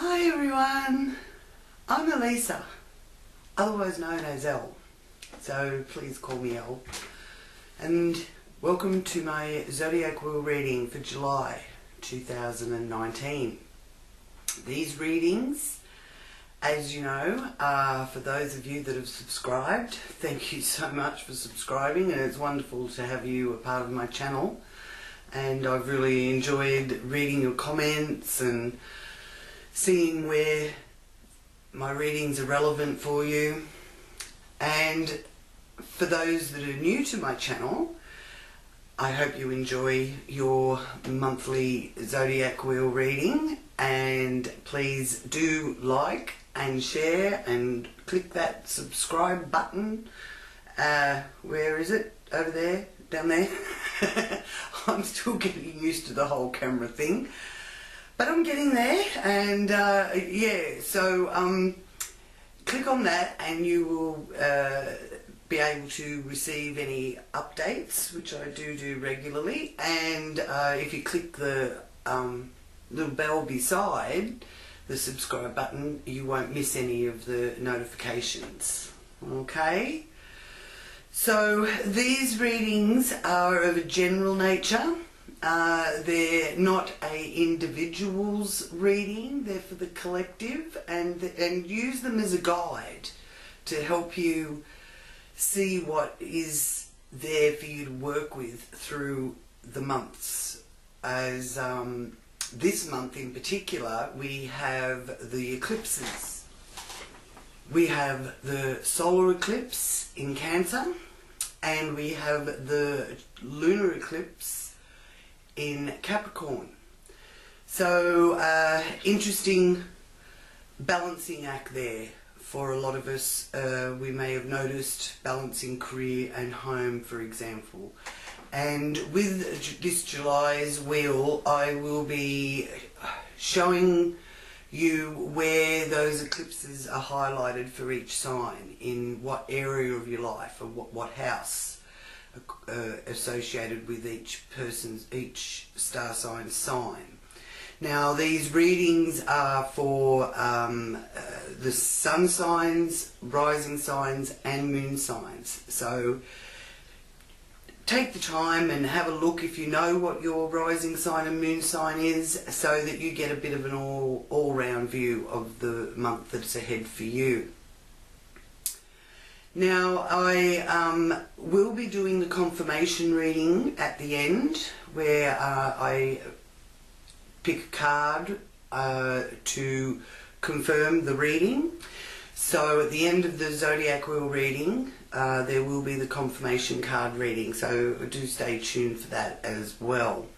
Hi everyone, I'm Elisa, otherwise known as Elle, so please call me Elle, and welcome to my Zodiac Wheel reading for July 2019. These readings, as you know, are for those of you that have subscribed. Thank you so much for subscribing, and it's wonderful to have you a part of my channel, and I've really enjoyed reading your comments and seeing where my readings are relevant for you. And for those that are new to my channel, I hope you enjoy your monthly Zodiac Wheel reading, and please do like and share and click that subscribe button. Where is it? Over there? Down there? I'm still getting used to the whole camera thing, but I'm getting there, and yeah, so click on that and you will be able to receive any updates, which I do regularly. And if you click the little bell beside the subscribe button, you won't miss any of the notifications. Okay, so these readings are of a general nature. They're not a individual's reading, they're for the collective, and use them as a guide to help you see what is there for you to work with through the months. As this month in particular, we have the eclipses. We have the solar eclipse in Cancer, and we have the lunar eclipse in Capricorn. So interesting balancing act there for a lot of us. We may have noticed balancing career and home, for example. And with this July's wheel, I will be showing you where those eclipses are highlighted for each sign, in what area of your life, or what house associated with each star sign. Now, these readings are for the sun signs, rising signs and moon signs. So take the time and have a look if you know what your rising sign and moon sign is, so that you get a bit of an all-round view of the month that's ahead for you. Now, I will be doing the confirmation reading at the end, where I pick a card to confirm the reading. So at the end of the Zodiac Wheel reading, there will be the confirmation card reading, so do stay tuned for that as well.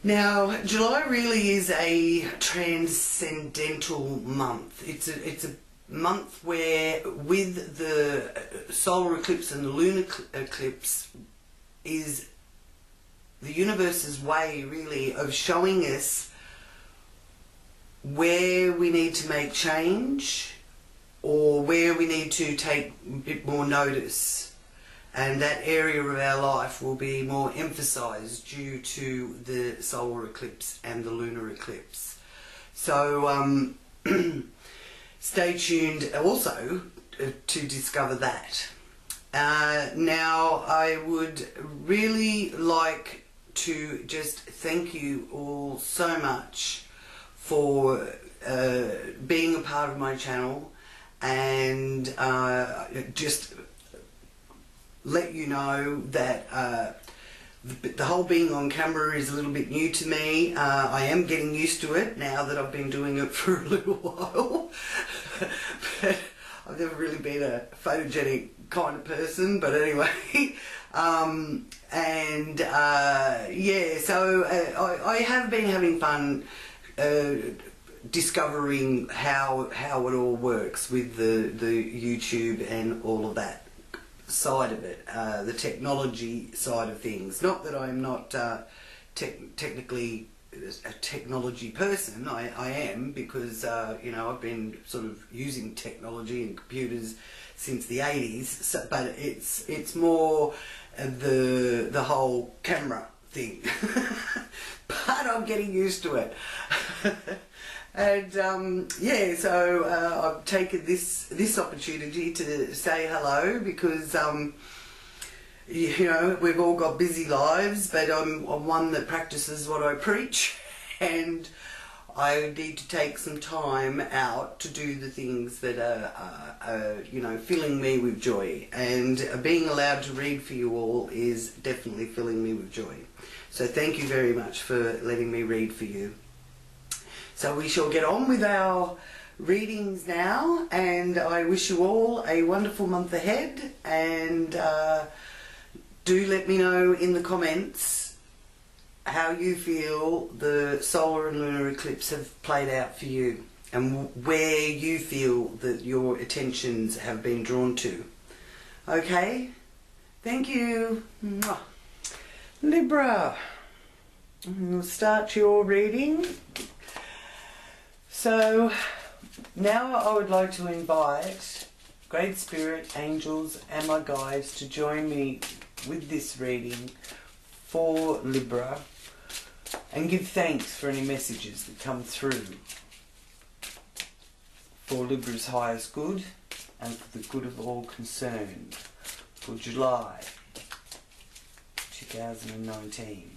Now, July really is a transcendental month. It's a month where, with the solar eclipse and the lunar eclipse, is the universe's way really of showing us where we need to make change, or where we need to take a bit more notice, and that area of our life will be more emphasized due to the solar eclipse and the lunar eclipse. So stay tuned also to discover that. Now, I would really like to just thank you all so much for being a part of my channel, and just let you know that the whole being on camera is a little bit new to me. I am getting used to it now that I've been doing it for a little while. But I've never really been a photogenic kind of person, but anyway. Yeah, so I have been having fun discovering how it all works with the YouTube and all of that side of it, the technology side of things. Not that I'm not technically a technology person. I am, because you know, I've been sort of using technology and computers since the 80s. So, but it's more the whole camera thing. but I'm getting used to it. And yeah, so I've taken this opportunity to say hello because you know, we've all got busy lives, but I'm one that practices what I preach, and I need to take some time out to do the things that are you know, filling me with joy. And being allowed to read for you all is definitely filling me with joy. So thank you very much for letting me read for you. So we shall get on with our readings now, and I wish you all a wonderful month ahead, and do let me know in the comments how you feel the solar and lunar eclipse have played out for you, and where you feel that your attentions have been drawn to. Okay? Thank you. Mwah. Libra, we'll start your reading. So now I would like to invite Great Spirit, angels and my guides to join me with this reading for Libra, and give thanks for any messages that come through for Libra's highest good and for the good of all concerned for July 2019.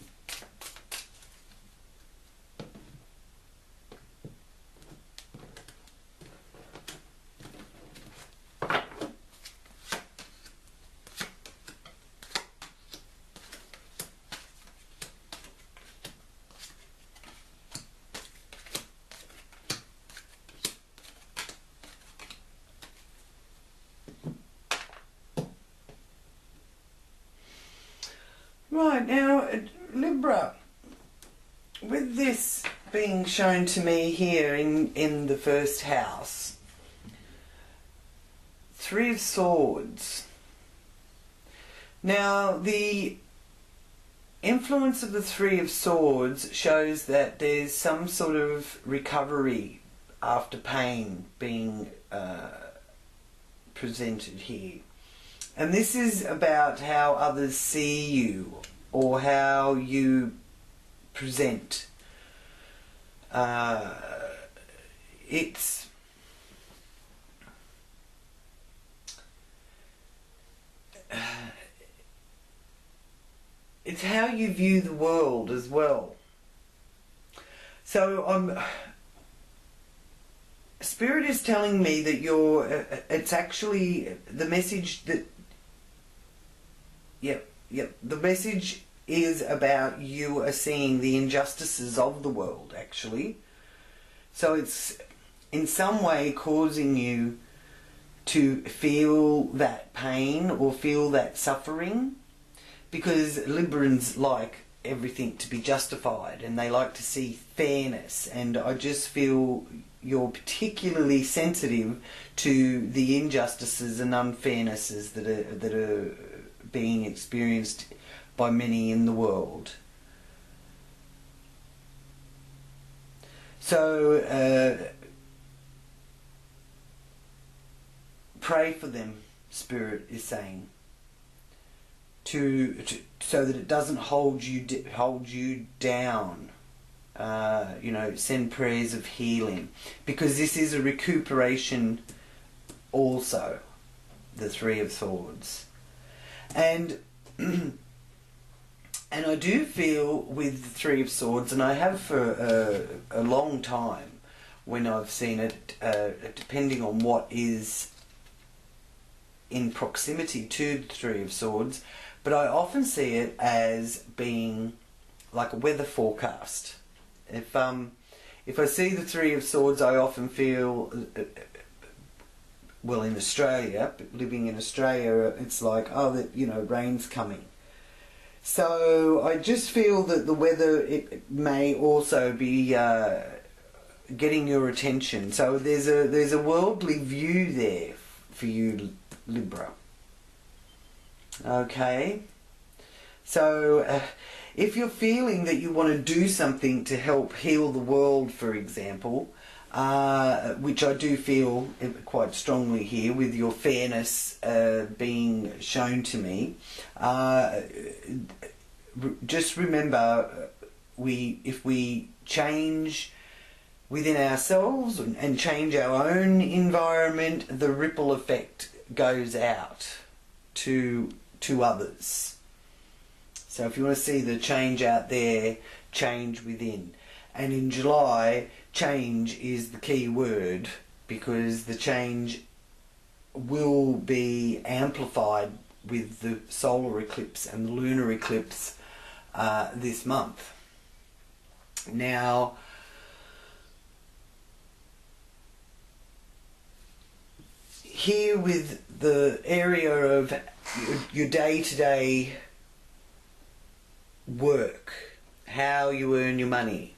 Right, now Libra, with this being shown to me here in the first house, Three of Swords. Now the influence of the Three of Swords shows that there's some sort of recovery after pain being presented here. And this is about how others see you, or how you present. It's how you view the world as well. So Spirit is telling me that it's actually the message that the message is about you are seeing the injustices of the world, actually. So it's in some way causing you to feel that pain or feel that suffering, because Librans like everything to be justified and they like to see fairness, and I just feel you're particularly sensitive to the injustices and unfairnesses that are being experienced by many in the world. So pray for them, Spirit is saying, so that it doesn't hold you down. You know, send prayers of healing, because this is a recuperation also, the Three of Swords. And and I do feel with the Three of Swords, and I have for a long time when I've seen it, depending on what is in proximity to the Three of Swords, but I often see it as being like a weather forecast. If I see the Three of Swords, I often feel, well, in Australia, living in Australia, it's like, oh, you know, rain's coming. So I just feel that the weather, it may also be getting your attention. So there's a worldly view there for you, Libra. Okay. So if you're feeling that you want to do something to help heal the world, for example, which I do feel quite strongly here with your fairness being shown to me, just remember if we change within ourselves and change our own environment, the ripple effect goes out to others. So if you want to see the change out there, change within. And in July, change is the key word, because the change will be amplified with the solar eclipse and the lunar eclipse this month. Now, here with the area of your day-to-day work, how you earn your money,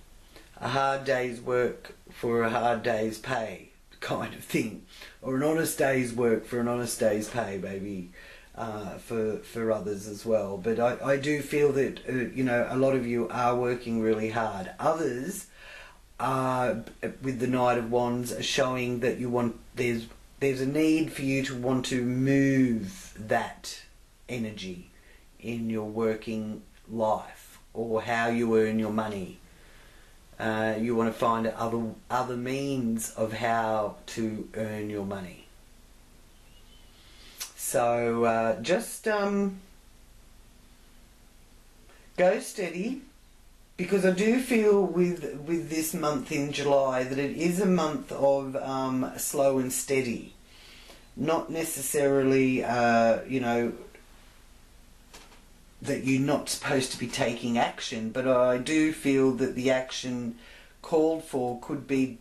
a hard day's work for a hard day's pay kind of thing, or an honest day's work for an honest day's pay, maybe for others as well. But I do feel that you know, a lot of you are working really hard. Others are, with the Knight of Wands, are showing that you want, there's a need for you to want to move that energy in your working life, or how you earn your money. You want to find other means of how to earn your money. So just go steady, because I do feel with this month in July that it is a month of slow and steady. Not necessarily, you know, that you're not supposed to be taking action, but I do feel that the action called for could be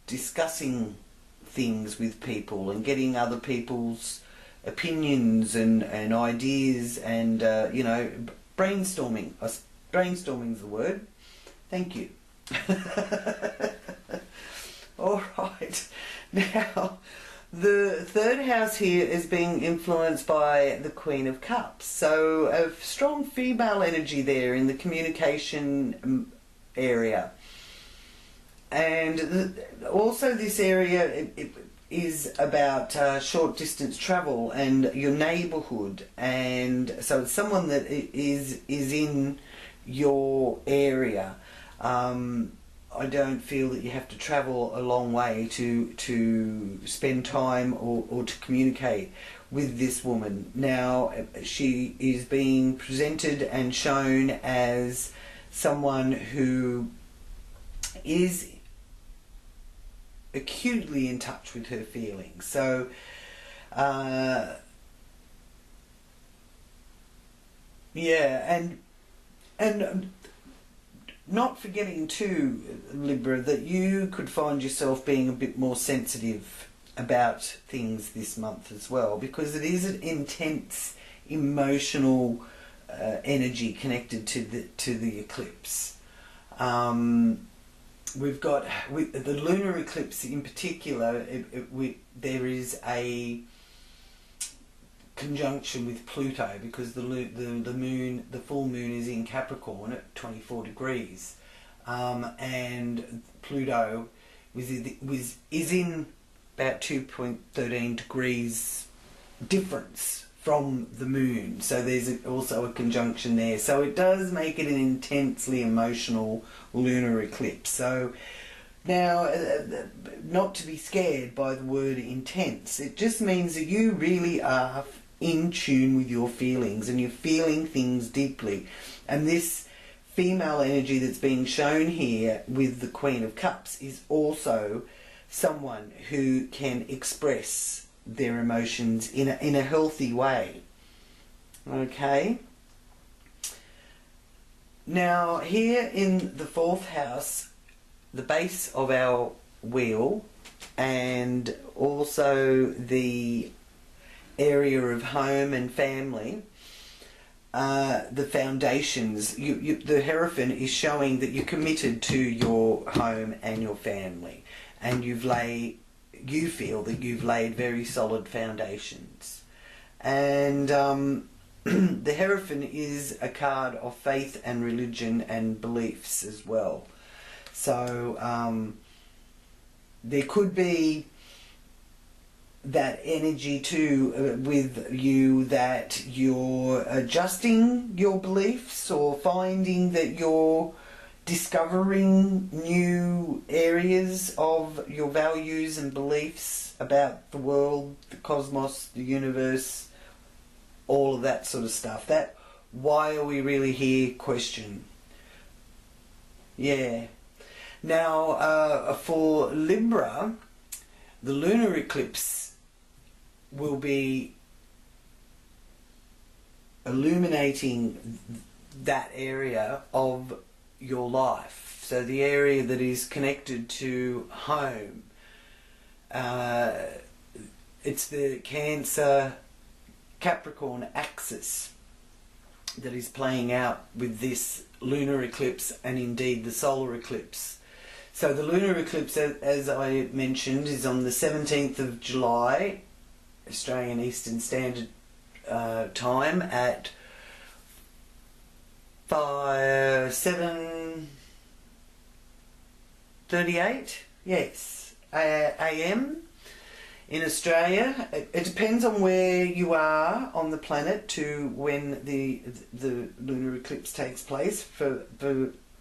discussing things with people and getting other people's opinions and ideas, and you know, brainstorming. Brainstorming's the word. Thank you. All right. Now, the third house here is being influenced by the Queen of Cups. So a strong female energy there in the communication area. And also this area it is about short distance travel and your neighbourhood. And so it's someone that is in your area. I don't feel that you have to travel a long way to spend time or to communicate with this woman. Now, she is being presented and shown as someone who is acutely in touch with her feelings. So, yeah, and not forgetting too, Libra, that you could find yourself being a bit more sensitive about things this month as well, because it is an intense emotional energy connected to the eclipse. We've got with the lunar eclipse in particular, there is a conjunction with Pluto, because the moon, the full moon, is in Capricorn at 24 degrees, and Pluto is in about 2.13 degrees difference from the moon, so there's also a conjunction there. So it does make it an intensely emotional lunar eclipse. So now, not to be scared by the word intense, it just means that you really are in tune with your feelings and you're feeling things deeply. And this female energy that's being shown here with the Queen of Cups is also someone who can express their emotions in a healthy way. Okay? Now, here in the fourth house, the base of our wheel, and also the area of home and family, the foundations, the Hierophant is showing that you're committed to your home and your family, and you feel that you've laid very solid foundations. And the Hierophant is a card of faith and religion and beliefs as well. So there could be that energy too with you, that you're adjusting your beliefs or finding that you're discovering new areas of your values and beliefs about the world, the cosmos, the universe, all of that sort of stuff. That why are we really here question. Yeah. Now, for Libra, the lunar eclipse will be illuminating that area of your life. So the area that is connected to home. It's the Cancer Capricorn axis that is playing out with this lunar eclipse and indeed the solar eclipse. So the lunar eclipse, as I mentioned, is on the 17th of July, Australian Eastern Standard Time at 7:38, yes, AM in Australia. It depends on where you are on the planet to when the lunar eclipse takes place. For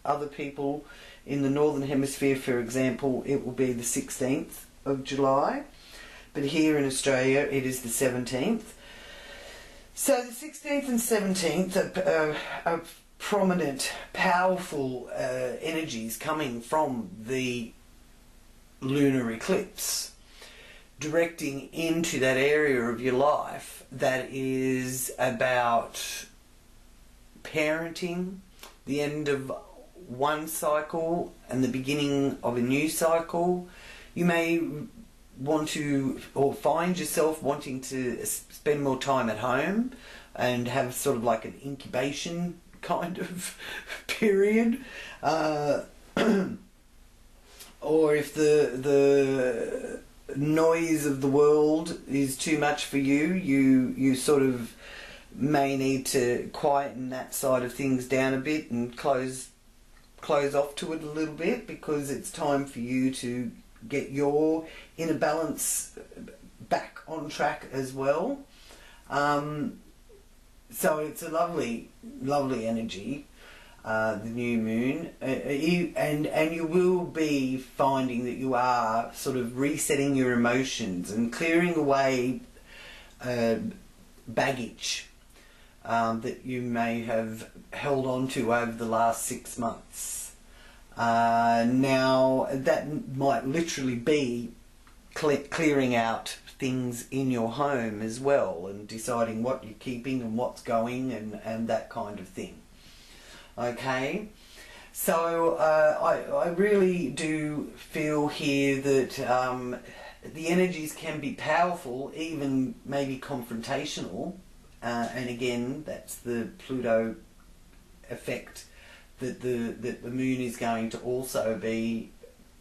other people in the northern hemisphere, for example, it will be the 16th of July, but here in Australia it is the 17th. So the 16th and 17th are prominent, powerful energies coming from the lunar eclipse, directing into that area of your life that is about parenting, the end of one cycle and the beginning of a new cycle. You may want to, or find yourself wanting to spend more time at home and have sort of like an incubation kind of period, or if the noise of the world is too much for you, you sort of may need to quieten that side of things down a bit and close off to it a little bit, because it's time for you to get your inner balance back on track as well. So it's a lovely energy, the new moon, and you will be finding that you are sort of resetting your emotions and clearing away baggage that you may have held on to over the last 6 months. Now that might literally be clearing out things in your home as well, and deciding what you're keeping and what's going, and that kind of thing. Okay, so I really do feel here that the energies can be powerful, even maybe confrontational, and again that's the Pluto effect that the moon is going to also be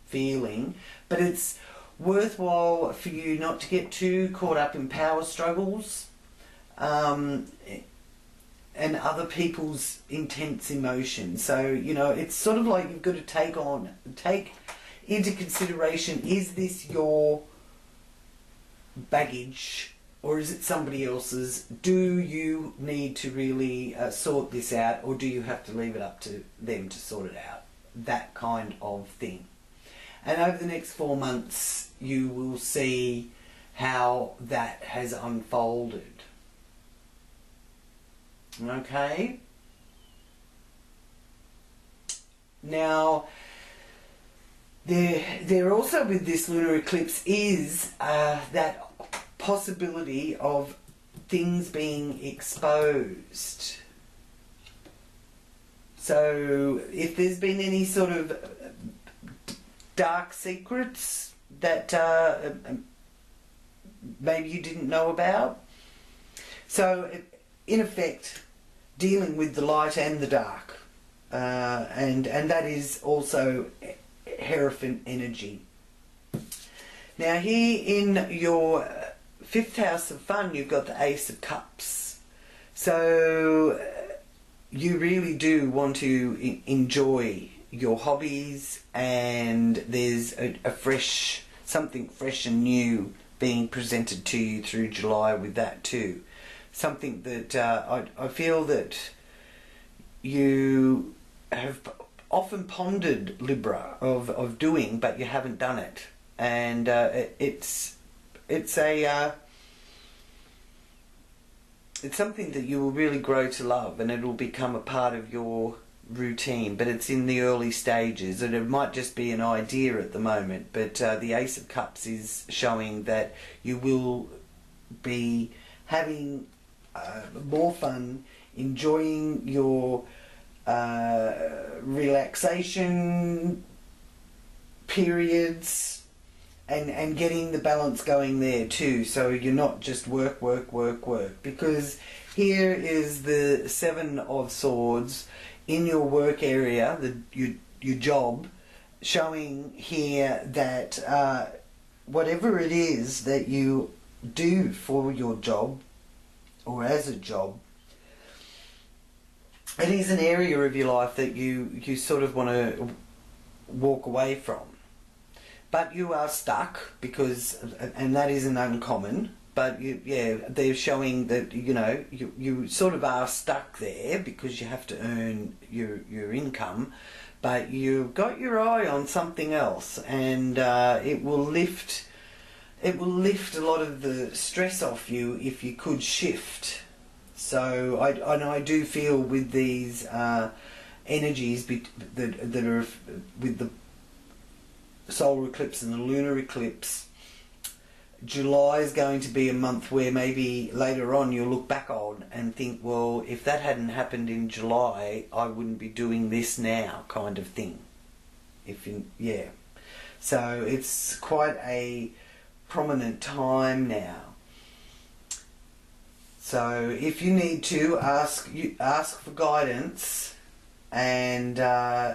feeling. But it's worthwhile for you not to get too caught up in power struggles and other people's intense emotions. So, you know, it's sort of like you've got to take into consideration, is this your baggage or is it somebody else's? Do you need to really sort this out, or do you have to leave it up to them to sort it out? That kind of thing. And over the next 4 months, you will see how that has unfolded. Okay? Now, there also with this lunar eclipse is that possibility of things being exposed. So if there's been any sort of dark secrets that maybe you didn't know about. So in effect, dealing with the light and the dark, and that is also Hierophant energy. Now here in your 5th house of fun, you've got the Ace of Cups. So you really do want to enjoy your hobbies, and there's something fresh and new being presented to you through July with that too. Something that I feel that you have often pondered, Libra, of doing, but you haven't done it. And it's something that you will really grow to love, and it'll become a part of your routine, but it's in the early stages, and it might just be an idea at the moment. But the Ace of Cups is showing that you will be having more fun, enjoying your relaxation periods, and getting the balance going there too, so you're not just work, because here is the Seven of Swords in your work area, your job, showing here that whatever it is that you do for your job or as a job, it is an area of your life that you sort of want to walk away from. But you are stuck, because, and that isn't uncommon, but yeah, they're showing that, you know, you sort of are stuck there because you have to earn your income, but you've got your eye on something else, and it will lift a lot of the stress off you if you could shift. So I do feel with these energies that are with the solar eclipse and the lunar eclipse, July is going to be a month where maybe later on you'll look back on and think, well, if that hadn't happened in July, I wouldn't be doing this now, kind of thing. Yeah. So it's quite a prominent time now. So if you need to ask for guidance, and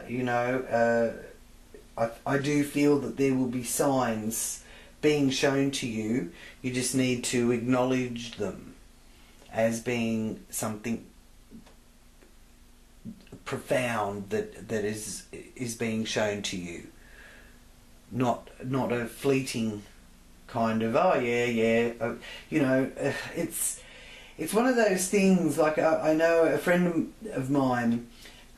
you know, I do feel that there will be signs being shown to you. You just need to acknowledge them as being something profound that is being shown to you. Not a fleeting kind of, oh yeah, you know, it's one of those things. Like I know a friend of mine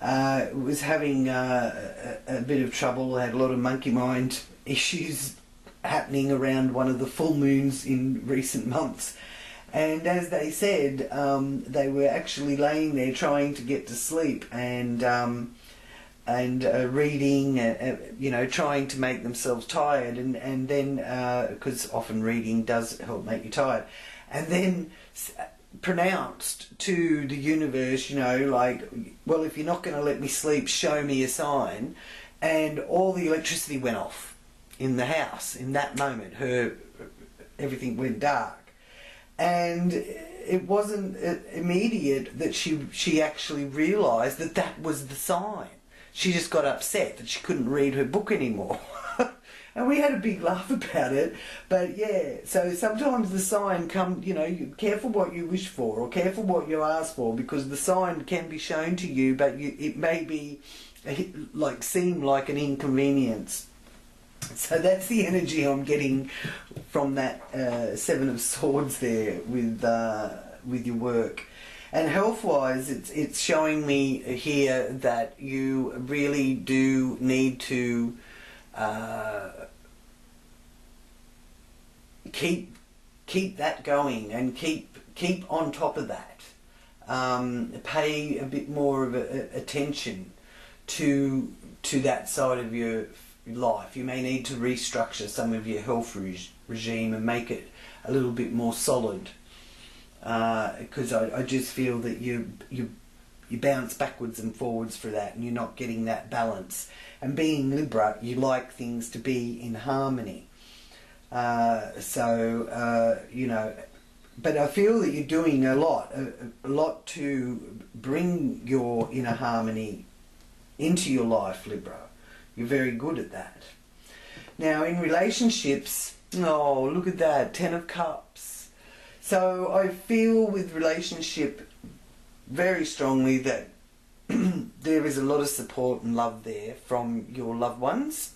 was having a bit of trouble, had a lot of monkey mind issues happening around one of the full moons in recent months, and as they said, they were actually laying there trying to get to sleep, and reading, you know, trying to make themselves tired, and then because often reading does help make you tired, and then pronounced to the universe, you know, like, well, if you're not going to let me sleep, show me a sign. And all the electricity went off in the house in that moment. Everything went dark, and it wasn't immediate that she actually realised that was the sign. She just got upset that she couldn't read her book anymore. And we had a big laugh about it. But yeah, so sometimes the sign you know, careful what you wish for, or careful what you ask for, because the sign can be shown to you, but it may be seem like an inconvenience. So that's the energy I'm getting from that Seven of Swords there with your work. And health-wise, it's showing me here that you really do need to keep that going, and keep on top of that. Pay a bit more of attention to that side of your life. You may need to restructure some of your health regime and make it a little bit more solid, because I just feel that you bounce backwards and forwards for that, and you're not getting that balance. And being Libra, you like things to be in harmony. You know, but I feel that you're doing a lot to bring your inner harmony into your life, Libra. You're very good at that. Now, in relationships, oh, look at that, Ten of Cups. So I feel with relationship very strongly that there is a lot of support and love there from your loved ones,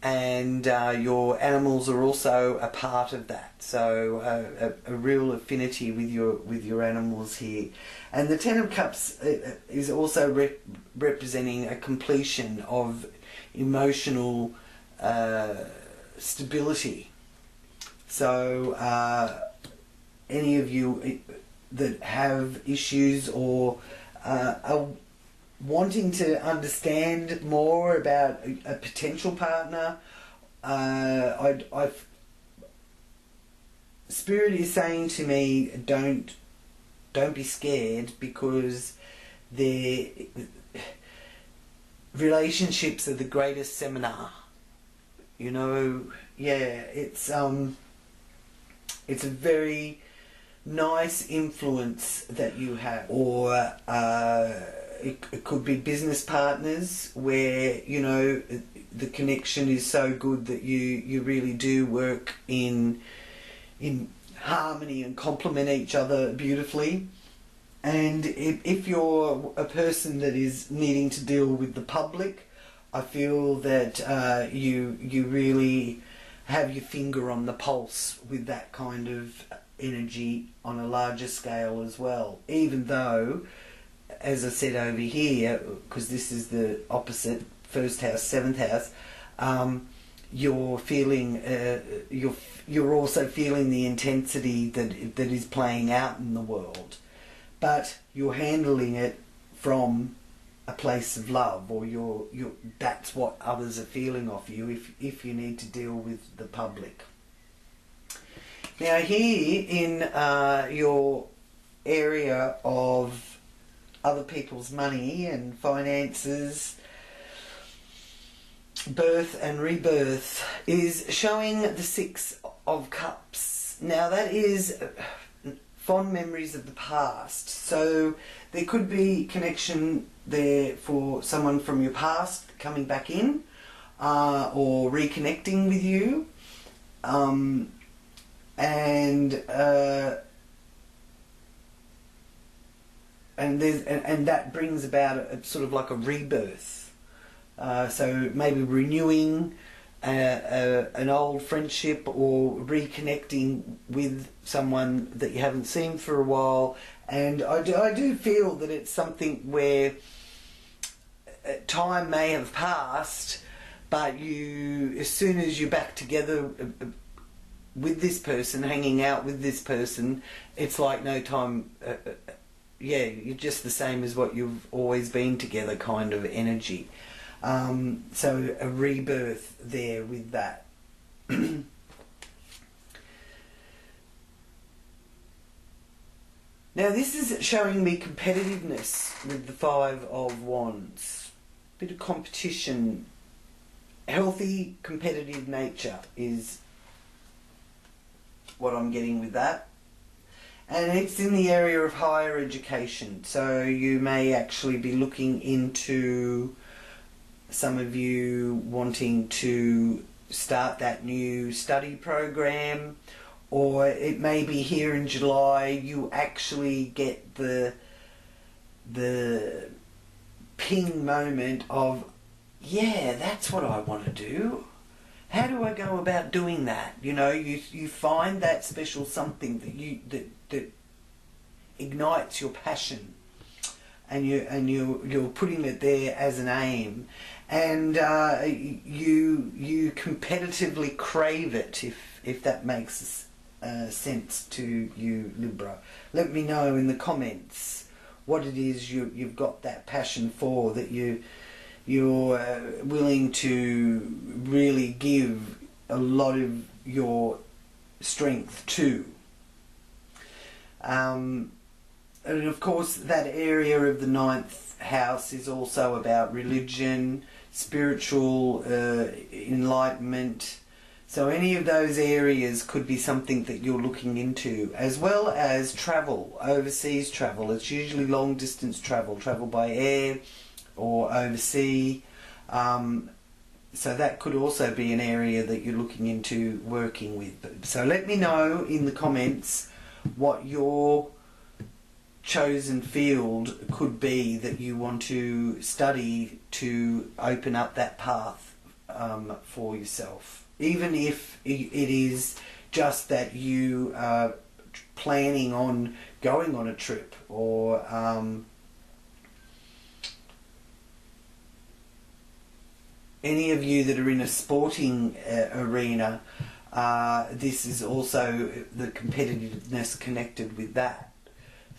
and your animals are also a part of that. So a real affinity with your animals here. And the Ten of Cups is also representing a completion of emotional stability. So any of you that have issues or are wanting to understand more about a potential partner, Spirit is saying to me, don't be scared, because relationships are the greatest seminar. You know, yeah, it's a very nice influence that you have, or it could be business partners where, you know, the connection is so good that you really do work in harmony and complement each other beautifully. And if you're a person that is needing to deal with the public, I feel that you really have your finger on the pulse with that kind of energy on a larger scale as well. Even though, as I said over here, because this is the opposite, first house, seventh house, you're feeling, you're also feeling the intensity that is playing out in the world, but you're handling it from a place of love, or that's what others are feeling of you if you need to deal with the public. Now here in your area of other people's money and finances, birth and rebirth is showing the Six of Cups. Now that is fond memories of the past, so there could be connection there for someone from your past coming back in or reconnecting with you, and that brings about a sort of like a rebirth. So maybe renewing an old friendship, or reconnecting with someone that you haven't seen for a while. And I do feel that it's something where time may have passed, but as soon as you're back together with this person, hanging out with this person, it's like no time. Yeah, you're just the same as what you've always been together, kind of energy. So a rebirth there with that. Now this is showing me competitiveness with the Five of Wands. Bit of competition. Healthy competitive nature is what I'm getting with that. And it's in the area of higher education. So you may actually be looking into, some of you wanting to start that new study program, or it may be here in July you actually get the ping moment of, yeah, that's what I want to do. How do I go about doing that? You know, you find that special something that ignites your passion, and you're putting it there as an aim, and you competitively crave it, if that makes sense to you, Libra. Let me know in the comments what it is you've got that passion for, that you're willing to really give a lot of your strength to. And of course that area of the ninth house is also about religion, spiritual enlightenment. So any of those areas could be something that you're looking into, as well as travel, overseas travel. It's usually long distance travel by air or overseas. So that could also be an area that you're looking into working with. So let me know in the comments what your chosen field could be that you want to study to open up that path for yourself, even if it is just that you are planning on going on a trip, or any of you that are in a sporting arena, this is also the competitiveness connected with that.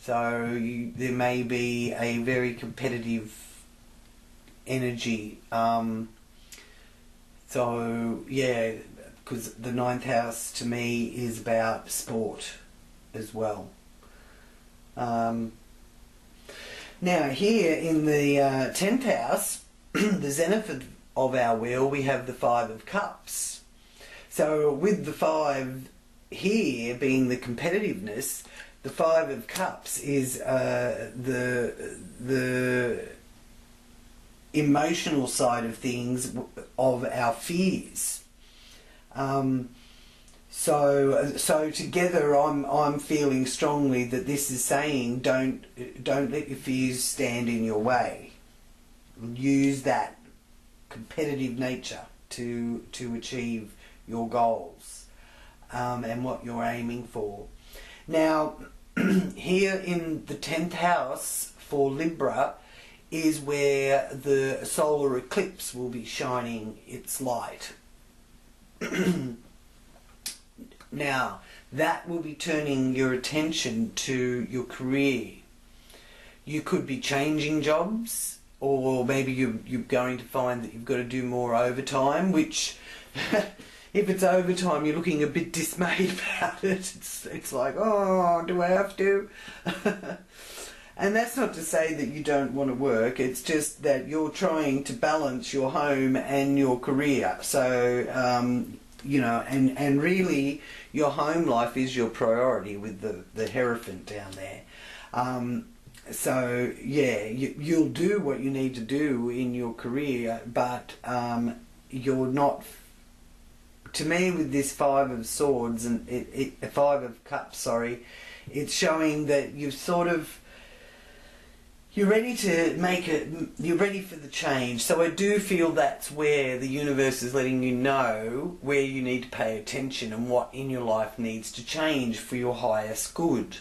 So there may be a very competitive energy. So yeah, because the 9th house to me is about sport as well. Now here in the 10th house, the zenith of our wheel, we have the 5 of Cups. So with the 5 here being the competitiveness, the 5 of Cups is the emotional side of things, of our fears. So together, I'm feeling strongly that this is saying don't let your fears stand in your way. Use that competitive nature to achieve your goals and what you're aiming for. Now, here in the 10th house for Libra is where the solar eclipse will be shining its light. Now, that will be turning your attention to your career. You could be changing jobs, or maybe you're going to find that you've got to do more overtime, which if it's overtime, you're looking a bit dismayed about it. It's like, oh, do I have to? And that's not to say that you don't want to work. It's just that you're trying to balance your home and your career. So, you know, and really your home life is your priority with the Hierophant down there. So, yeah, you'll do what you need to do in your career, but you're not... To me, with this 5 of Swords and 5 of Cups, sorry, it's showing that you've sort of... You're ready to make it, you're ready for the change. So I do feel that's where the universe is letting you know where you need to pay attention and what in your life needs to change for your highest good.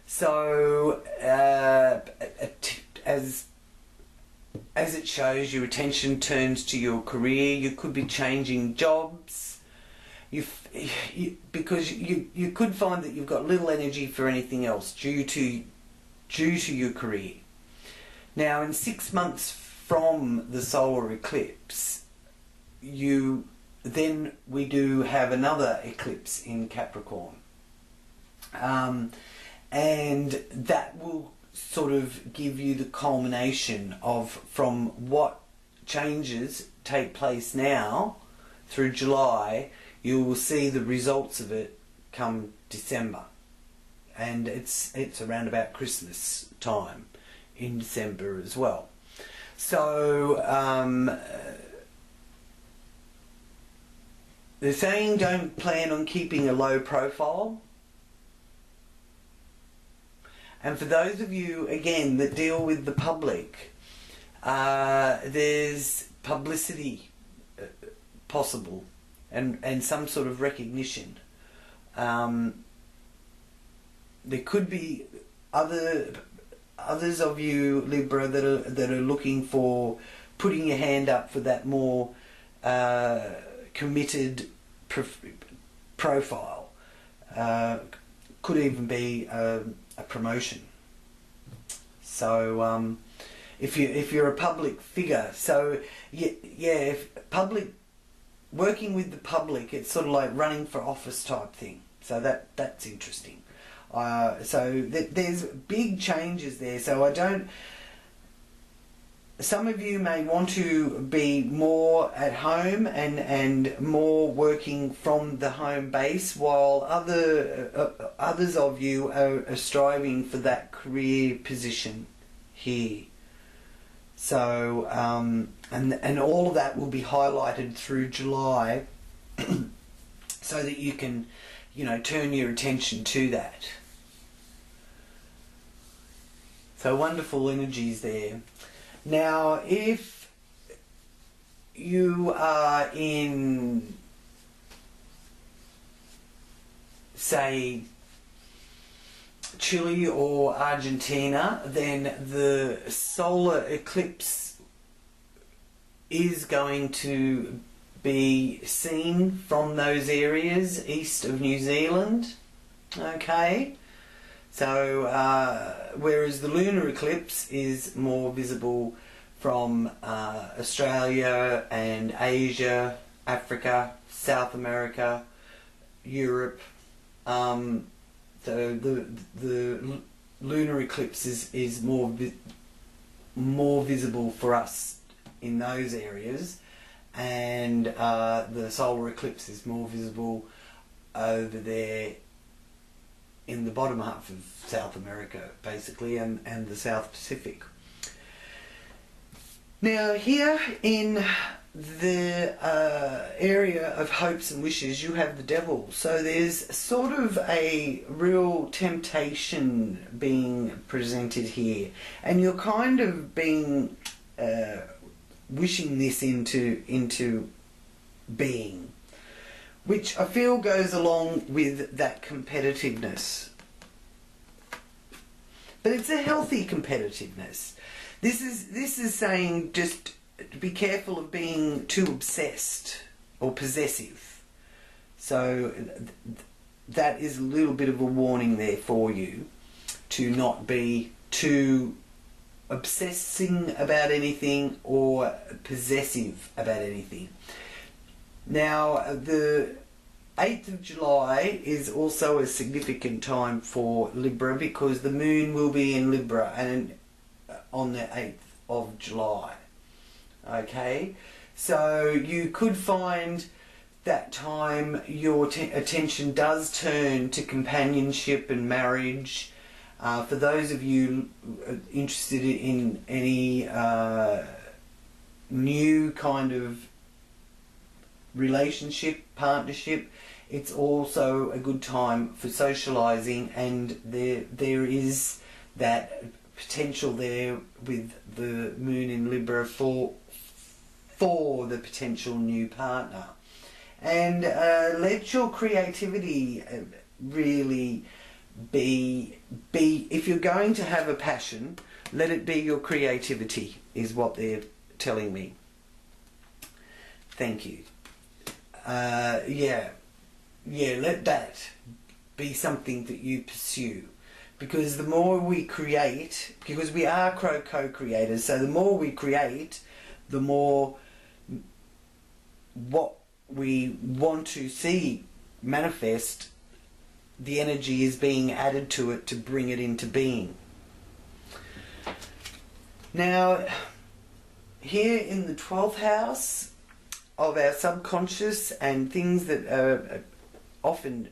So as it shows, your attention turns to your career. You could be changing jobs. Because you could find that you've got little energy for anything else due to your career. Now, in 6 months from the solar eclipse, we do have another eclipse in Capricorn. And that will sort of give you the culmination from what changes take place now through July. You will see the results of it come December. And it's around about Christmas time in December as well. So they're saying don't plan on keeping a low profile. And for those of you, again, that deal with the public, there's publicity possible and some sort of recognition. There could be others of you, Libra, that are looking for putting your hand up for that more committed profile. Could even be a promotion. So if you're a public figure, so yeah, if working with the public, it's sort of like running for office type thing. So that's interesting. So there's big changes there. So some of you may want to be more at home and more working from the home base, while others of you are striving for that career position here. So and all of that will be highlighted through July, so that you can, you know, turn your attention to that. So wonderful energies there. Now, if you are in, say, Chile or Argentina, then the solar eclipse is going to be seen from those areas east of New Zealand. Okay, so whereas the lunar eclipse is more visible from Australia and Asia, Africa, South America, Europe. So the lunar eclipse is more visible for us in those areas, and the solar eclipse is more visible over there in the bottom half of South America, basically, and the South Pacific. Now, here in the area of hopes and wishes, you have the devil. So there's sort of a real temptation being presented here, and you're kind of being wishing this into being, which I feel goes along with that competitiveness. But it's a healthy competitiveness. This is saying just be careful of being too obsessed or possessive. So that is a little bit of a warning there for you, to not be too obsessing about anything or possessive about anything. Now, the 8th of July is also a significant time for Libra, because the moon will be in Libra and on the 8th of July. Okay, so you could find that time your attention does turn to companionship and marriage. For those of you interested in any new kind of relationship, partnership, it's also a good time for socializing, and there is that potential there with the moon in Libra for the potential new partner. And let your creativity really be, if you're going to have a passion, let it be your creativity, is what they're telling me. Thank you. Let that be something that you pursue, because the more we create, because we are co-creators, so the more we create, the more what we want to see manifest, the energy is being added to it to bring it into being. Now, here in the 12th house of our subconscious, and things that are often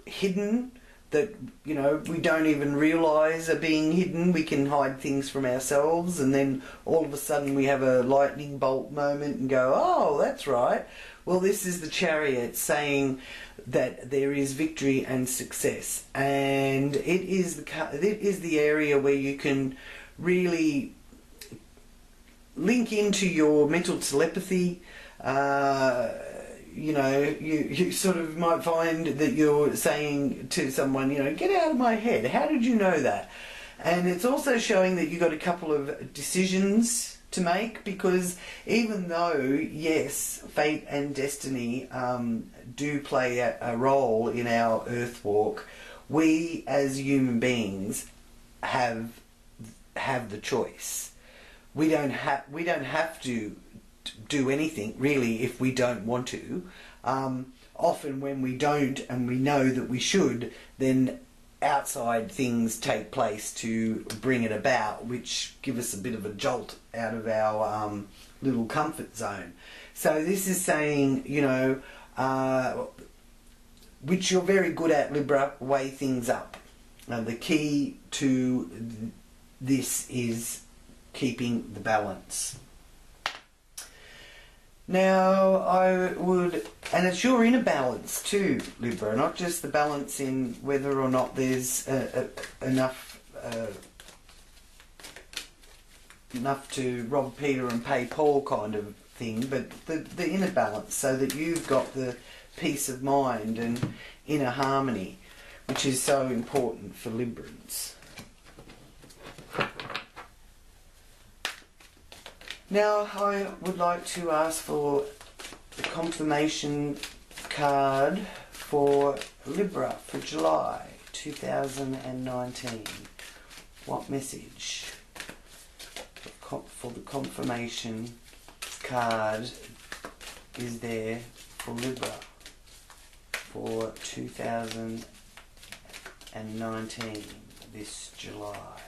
hidden, that, you know, we don't even realise are being hidden. We can hide things from ourselves, and then all of a sudden we have a lightning bolt moment and go, oh, that's right. Well, this is the Chariot saying that there is victory and success, and it is the area where you can really link into your mental telepathy. You know, you sort of might find that you're saying to someone, you know, get out of my head. How did you know that? And it's also showing that you've got a couple of decisions to make, because even though, yes, fate and destiny do play a role in our earth walk, we as human beings have the choice. We don't have to do anything really if we don't want to. Often when we don't and we know that we should, then outside things take place to bring it about, which give us a bit of a jolt out of our little comfort zone. So this is saying, you know, which you're very good at, Libra, weigh things up. The key to this is keeping the balance. Now, I would, and it's your inner balance too, Libra, not just the balance in whether or not there's enough to rob Peter and pay Paul kind of thing, but the inner balance, so that you've got the peace of mind and inner harmony, which is so important for Librans. Now I would like to ask for the confirmation card for Libra for July 2019. What message for the confirmation card is there for Libra for 2019, this July?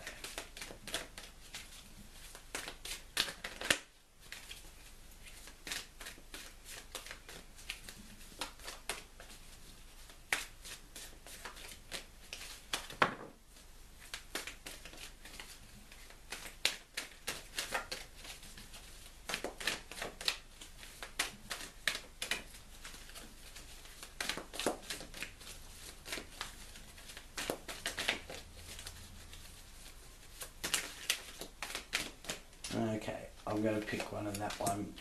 Okay, I'm going to pick one, and that one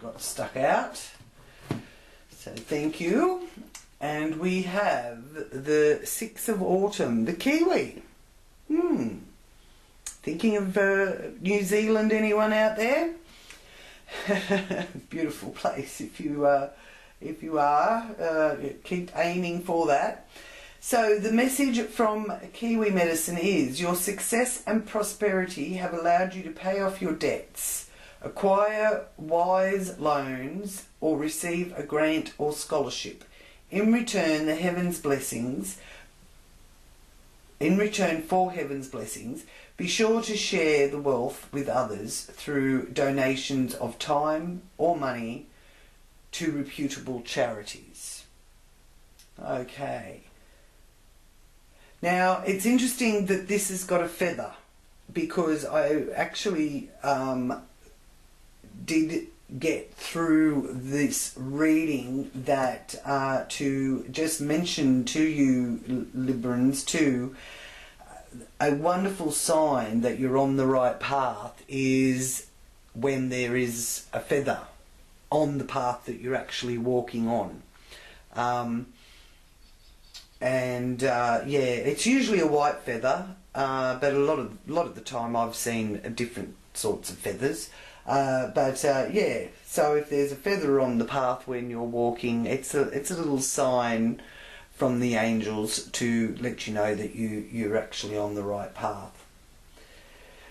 got stuck out. So thank you. And we have the 6th of Autumn, the Kiwi. Thinking of New Zealand, anyone out there? Beautiful place if you are. Keep aiming for that. So the message from Kiwi Medicine is: your success and prosperity have allowed you to pay off your debts, acquire wise loans, or receive a grant or scholarship. In return for heaven's blessings, be sure to share the wealth with others through donations of time or money to reputable charities. Okay. Now, it's interesting that this has got a feather, because I actually did get through this reading that to just mention to you, Librans, too, a wonderful sign that you're on the right path is when there is a feather on the path that you're actually walking on. Yeah, it's usually a white feather, but a lot of the time I've seen different sorts of feathers. Yeah, so if there's a feather on the path when you're walking, it's a little sign from the angels to let you know that you're actually on the right path.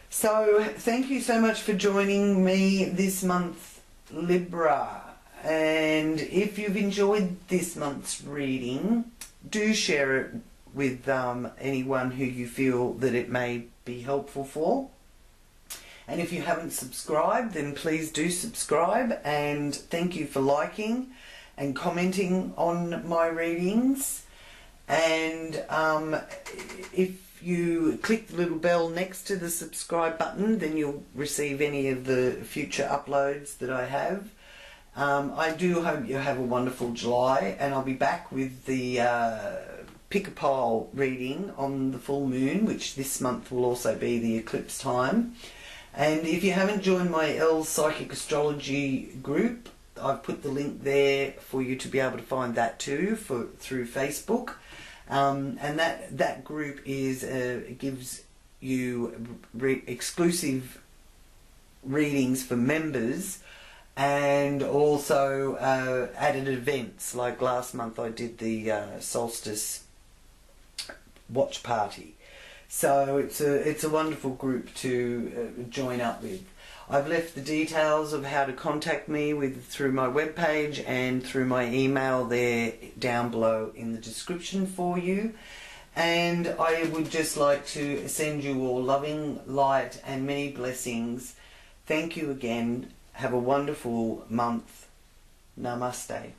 So thank you so much for joining me this month, Libra. And if you've enjoyed this month's reading, do share it with anyone who you feel that it may be helpful for. And if you haven't subscribed, then please do subscribe, and thank you for liking and commenting on my readings. And if you click the little bell next to the subscribe button, then you'll receive any of the future uploads that I have. I do hope you have a wonderful July, and I'll be back with the pick a pile reading on the full moon, which this month will also be the eclipse time. And if you haven't joined my Elle Psychic Astrology group, I've put the link there for you to be able to find that too through Facebook. And that group is gives you exclusive readings for members, and also added events. Like last month I did the solstice watch party. So it's a wonderful group to join up with. I've left the details of how to contact me through my webpage and through my email there down below in the description for you. And I would just like to send you all loving light and many blessings. Thank you again. Have a wonderful month. Namaste.